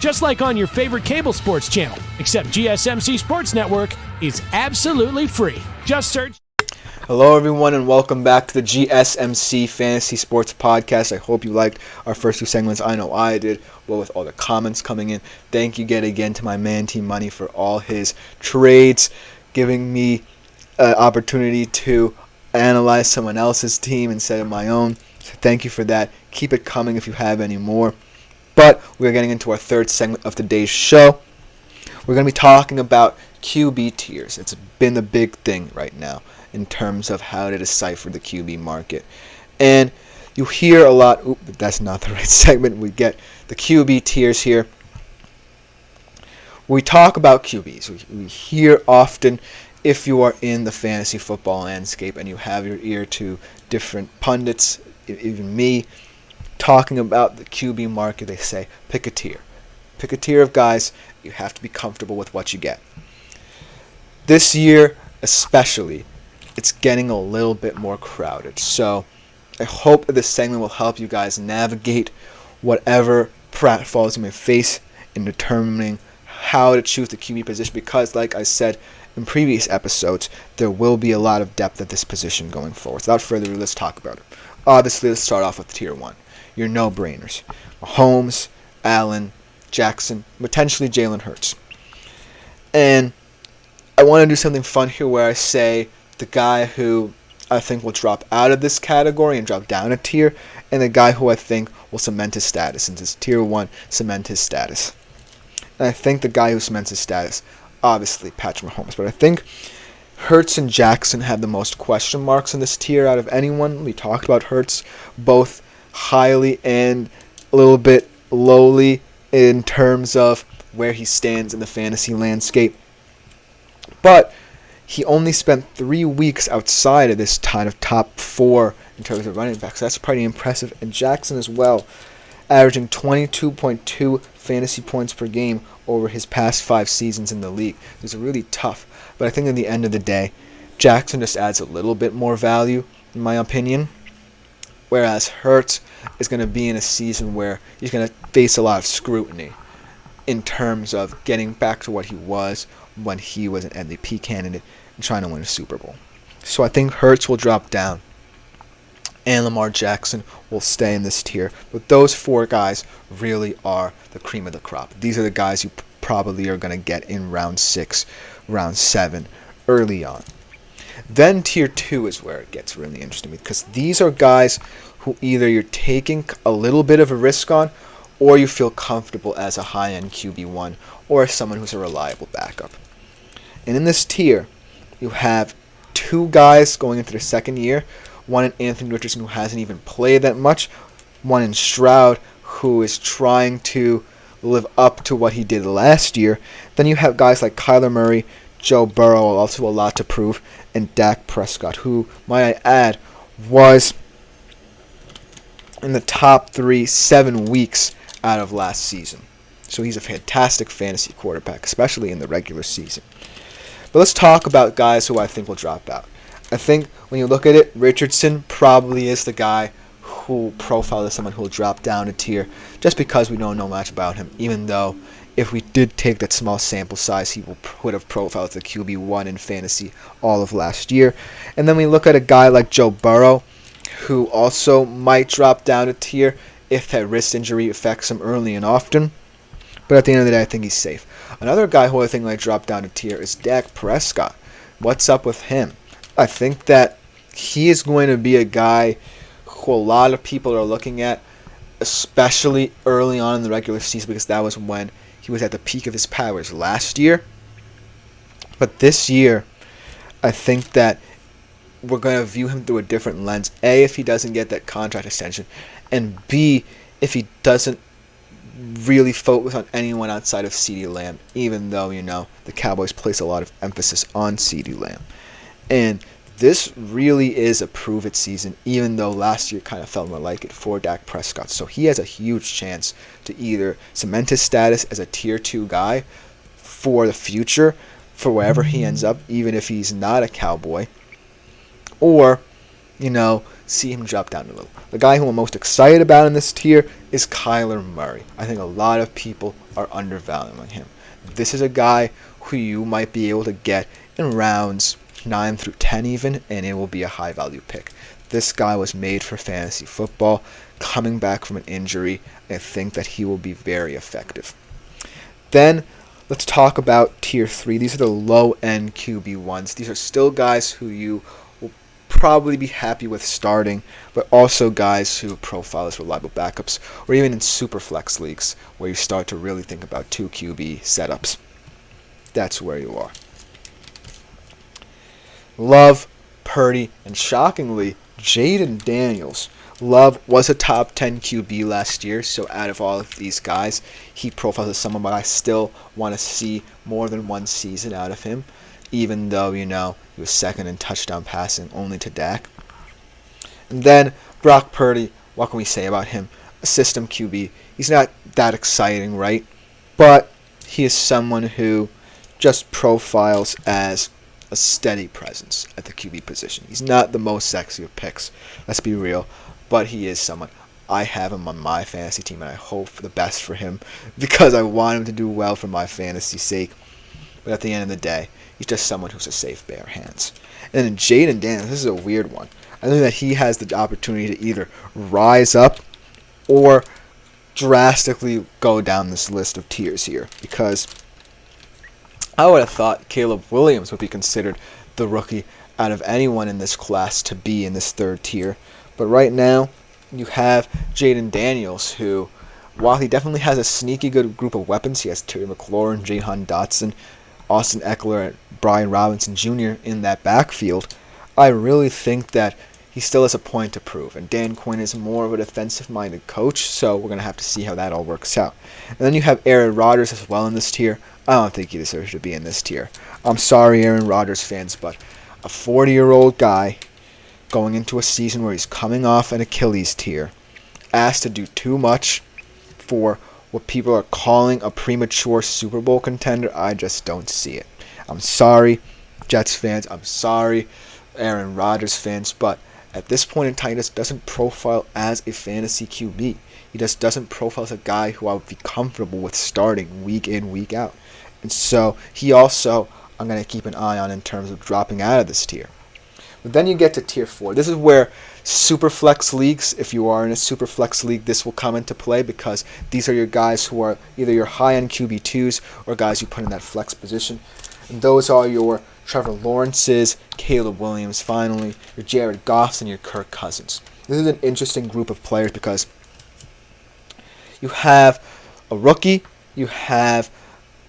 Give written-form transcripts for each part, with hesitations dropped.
Just like on your favorite cable sports channel, except GSMC Sports Network is absolutely free. Just search. Hello everyone and welcome back to the GSMC Fantasy Sports Podcast. I hope you liked our first two segments. I know I did. Well, with all the comments coming in. Thank you again to my man Team Money for all his trades, giving me an opportunity to analyze someone else's team instead of my own. So thank you for that. Keep it coming if you have any more. But we're getting into our third segment of today's show. We're going to be talking about QB tiers. It's been the big thing right now in terms of how to decipher the QB market. And you hear a lot, but that's not the right segment. We get the QB tiers here. We talk about QBs. We hear often, if you are in the fantasy football landscape and you have your ear to different pundits, even me, talking about the QB market, they say, pick a tier. Pick a tier of guys. You have to be comfortable with what you get. This year, especially, it's getting a little bit more crowded. So I hope that this segment will help you guys navigate whatever pratfalls you may face in determining how to choose the QB position, because like I said in previous episodes, there will be a lot of depth at this position going forward. Without further ado, let's talk about it. Obviously, let's start off with tier 1. Your no-brainers. Mahomes, Allen, Jackson, potentially Jalen Hurts. And I want to do something fun here where I say the guy who I think will drop out of this category and drop down a tier, and the guy who I think will cement his status, since it's tier 1, cement his status. And I think the guy who cements his status, obviously Patrick Mahomes, but I think Hurts and Jackson have the most question marks in this tier out of anyone. We talked about Hurts, both highly and a little bit lowly in terms of where he stands in the fantasy landscape. But he only spent 3 weeks outside of this kind of top 4 in terms of running backs. That's pretty impressive. And Jackson as well, averaging 22.2 fantasy points per game over his past 5 seasons in the league. It was really tough. But I think at the end of the day, Jackson just adds a little bit more value, in my opinion. Whereas Hurts is going to be in a season where he's going to face a lot of scrutiny in terms of getting back to what he was when he was an MVP candidate and trying to win a Super Bowl. So I think Hurts will drop down and Lamar Jackson will stay in this tier. But those 4 guys really are the cream of the crop. These are the guys you probably are going to get in round 6, round 7, early on. Then tier 2 is where it gets really interesting, because these are guys who either you're taking a little bit of a risk on, or you feel comfortable as a high-end QB1 or as someone who's a reliable backup. And in this tier, you have 2 guys going into their second year. One in Anthony Richardson, who hasn't even played that much. One in Stroud, who is trying to live up to what he did last year. Then you have guys like Kyler Murray, Joe Burrow, also a lot to prove, and Dak Prescott, who, might I add, was in the top 3 7 weeks out of last season. So he's a fantastic fantasy quarterback, especially in the regular season. But let's talk about guys who I think will drop out. I think when you look at it, Richardson probably is the guy who profiled as someone who will drop down a tier, just because we don't know much about him, even though if we did take that small sample size, he would have profiled as the QB1 in fantasy all of last year. And then we look at a guy like Joe Burrow, who also might drop down a tier if that wrist injury affects him early and often. But at the end of the day, I think he's safe. Another guy who I think might drop down a tier is Dak Prescott. What's up with him? I think that he is going to be a guy who a lot of people are looking at, especially early on in the regular season, because that was when he was at the peak of his powers last year. But this year, I think that we're going to view him through a different lens. A, if he doesn't get that contract extension, and B, if he doesn't really focus on anyone outside of CeeDee Lamb, even though, the Cowboys place a lot of emphasis on CeeDee Lamb. And this really is a prove-it season, even though last year kind of felt more like it for Dak Prescott. So he has a huge chance to either cement his status as a Tier 2 guy for the future, for wherever he ends up, even if he's not a Cowboy, or, see him drop down a little. The guy who I'm most excited about in this tier is Kyler Murray. I think a lot of people are undervaluing him. This is a guy who you might be able to get in rounds 9 through 10 even, and it will be a high value pick. This guy was made for fantasy football. Coming back from an injury, I think that he will be very effective. Then let's talk about tier 3. These are the low-end QB1s. These are still guys who you will probably be happy with starting, but also guys who profile as reliable backups, or even in super flex leagues where you start to really think about 2 QB setups. That's where you are. Love, Purdy, and shockingly, Jaden Daniels. Love was a top 10 QB last year, so out of all of these guys, he profiles as someone but I still want to see more than one season out of him, even though, he was second in touchdown passing only to Dak. And then Brock Purdy, what can we say about him? A system QB. He's not that exciting, right? But he is someone who just profiles as a steady presence at the QB position. He's not the most sexy of picks, let's be real, but he is someone. I have him on my fantasy team, and I hope for the best for him because I want him to do well for my fantasy sake. But at the end of the day, he's just someone who's a safe pair of hands. And then Jaden Daniels, this is a weird one. I think that he has the opportunity to either rise up or drastically go down this list of tiers here, because I would have thought Caleb Williams would be considered the rookie out of anyone in this class to be in this third tier. But right now, you have Jaden Daniels, who, while he definitely has a sneaky good group of weapons, he has Terry McLaurin, Jahan Dotson, Austin Eckler, and Brian Robinson Jr. in that backfield. I really think that he still has a point to prove. And Dan Quinn is more of a defensive-minded coach, so we're going to have to see how that all works out. And then you have Aaron Rodgers as well in this tier. I don't think he deserves to be in this tier. I'm sorry, Aaron Rodgers fans, but a 40-year-old guy going into a season where he's coming off an Achilles tear, asked to do too much for what people are calling a premature Super Bowl contender, I just don't see it. I'm sorry, Jets fans. I'm sorry, Aaron Rodgers fans, but at this point in time, he just doesn't profile as a fantasy QB. He just doesn't profile as a guy who I would be comfortable with starting week in, week out. And so he also, I'm going to keep an eye on in terms of dropping out of this tier. But then you get to tier 4. This is where super flex leagues, if you are in a super flex league, this will come into play because these are your guys who are either your high-end QB2s or guys you put in that flex position. And those are your Trevor Lawrences, Caleb Williams, finally, your Jared Goffs, and your Kirk Cousins. This is an interesting group of players because you have a rookie, you have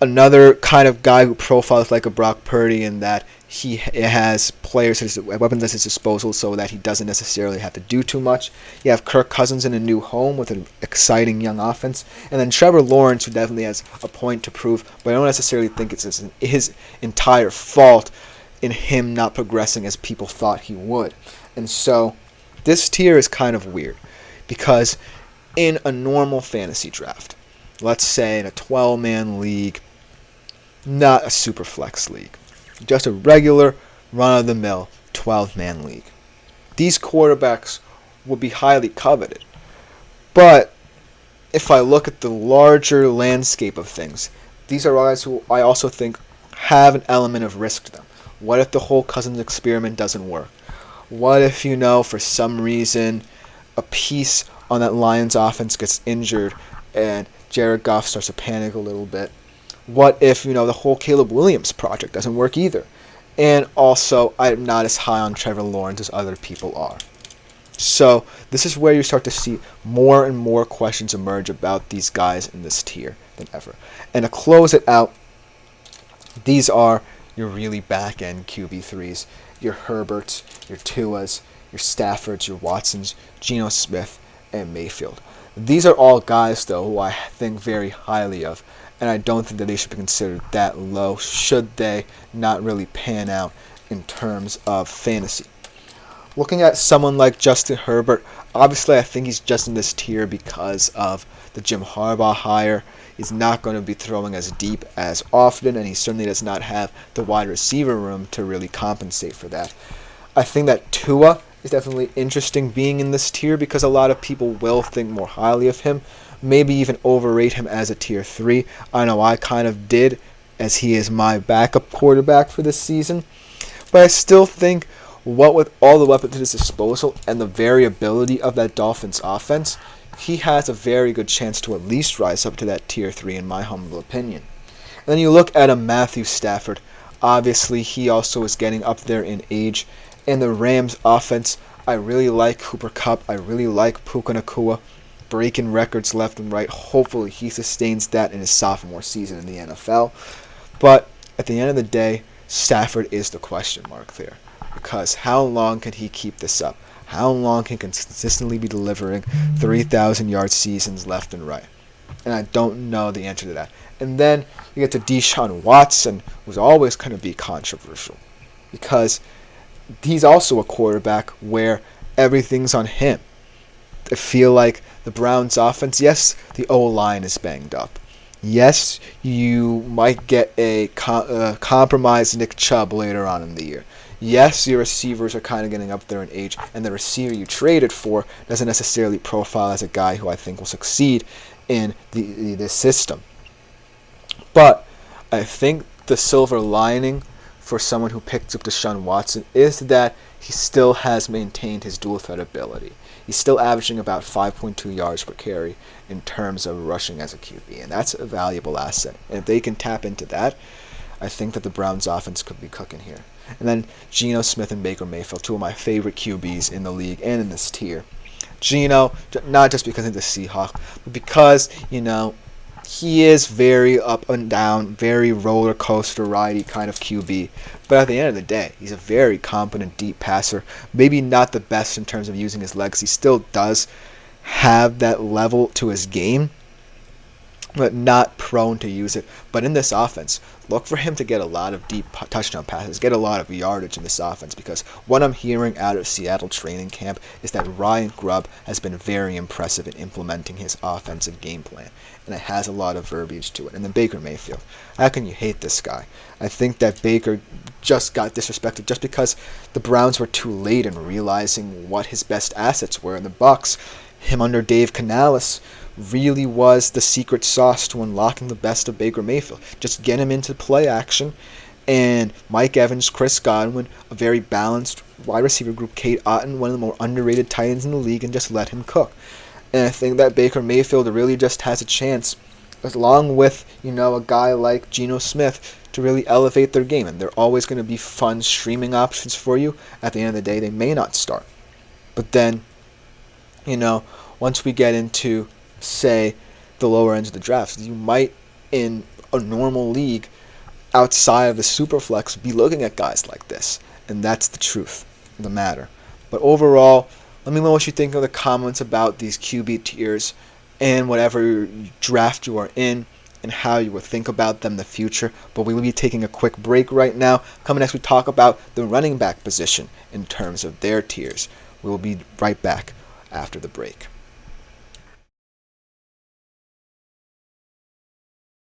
another kind of guy who profiles like a Brock Purdy in that he has players, weapons at his disposal so that he doesn't necessarily have to do too much. You have Kirk Cousins in a new home with an exciting young offense. And then Trevor Lawrence, who definitely has a point to prove, but I don't necessarily think it's his entire fault in him not progressing as people thought he would. And so this tier is kind of weird because in a normal fantasy draft, let's say in a 12-man league, not a super flex league, just a regular run-of-the-mill 12-man league, these quarterbacks would be highly coveted. But if I look at the larger landscape of things, these are guys who I also think have an element of risk to them. What if the whole Cousins experiment doesn't work? What if, for some reason, a piece on that Lions offense gets injured and Jared Goff starts to panic a little bit? What if, the whole Caleb Williams project doesn't work either? And also, I'm not as high on Trevor Lawrence as other people are. So this is where you start to see more and more questions emerge about these guys in this tier than ever. And to close it out, these are your really back-end QB3s, your Herberts, your Tuas, your Staffords, your Watsons, Geno Smith, and Mayfield. These are all guys, though, who I think very highly of, and I don't think that they should be considered that low should they not really pan out in terms of fantasy. Looking at someone like Justin Herbert, obviously I think he's just in this tier because of the Jim Harbaugh hire. He's not going to be throwing as deep as often, and he certainly does not have the wide receiver room to really compensate for that. I think that Tua is definitely interesting being in this tier because a lot of people will think more highly of him, maybe even overrate him as a tier 3. I know I kind of did, as he is my backup quarterback for this season. But I still think, what with all the weapons at his disposal and the variability of that Dolphins offense, he has a very good chance to at least rise up to that tier 3 in my humble opinion. And then you look at a Matthew Stafford. Obviously, he also is getting up there in age. In the Rams offense, I really like Cooper Kupp. I really like Puka Nacua, breaking records left and right. Hopefully he sustains that in his sophomore season in the NFL. But at the end of the day, Stafford is the question mark there. Because how long can he keep this up? How long can he consistently be delivering 3,000-yard seasons left and right? And I don't know the answer to that. And then you get to Deshaun Watson, who's always going to be controversial. Because he's also a quarterback where everything's on him. I feel like the Browns' offense, yes, the O-line is banged up. Yes, you might get a compromised Nick Chubb later on in the year. Yes, your receivers are kind of getting up there in age, and the receiver you traded for doesn't necessarily profile as a guy who I think will succeed in this system. But I think the silver lining for someone who picked up Deshaun Watson is that he still has maintained his dual threat ability. He's still averaging about 5.2 yards per carry in terms of rushing as a QB, and that's a valuable asset. And if they can tap into that, I think that the Browns' offense could be cooking here. And then Geno Smith and Baker Mayfield, two of my favorite QBs in the league and in this tier. Geno, not just because he's a Seahawk, but because, he is very up and down, very roller coaster ridey kind of QB. But at the end of the day, he's a very competent deep passer. Maybe not the best in terms of using his legs. He still does have that level to his game, but not prone to use it. But in this offense, look for him to get a lot of deep touchdown passes, get a lot of yardage in this offense, because what I'm hearing out of Seattle training camp is that Ryan Grubb has been very impressive in implementing his offensive game plan, and it has a lot of verbiage to it. And then Baker Mayfield, how can you hate this guy? I think that Baker just got disrespected just because the Browns were too late in realizing what his best assets were in the Bucs. Him under Dave Canales really was the secret sauce to unlocking the best of Baker Mayfield. Just get him into play action, and Mike Evans, Chris Godwin, a very balanced wide receiver group, Kate Otten, one of the more underrated tight ends in the league, and just let him cook. And I think that Baker Mayfield really just has a chance, along with, a guy like Geno Smith, to really elevate their game. And they're always going to be fun streaming options for you. At the end of the day, they may not start. But then, once we get into, say, the lower ends of the draft, you might, in a normal league, outside of the Superflex, be looking at guys like this. And that's the truth of the matter. But overall, let me know what you think of the comments about these QB tiers and whatever draft you are in and how you will think about them in the future. But we will be taking a quick break right now. Coming next, we talk about the running back position in terms of their tiers. We will be right back after the break.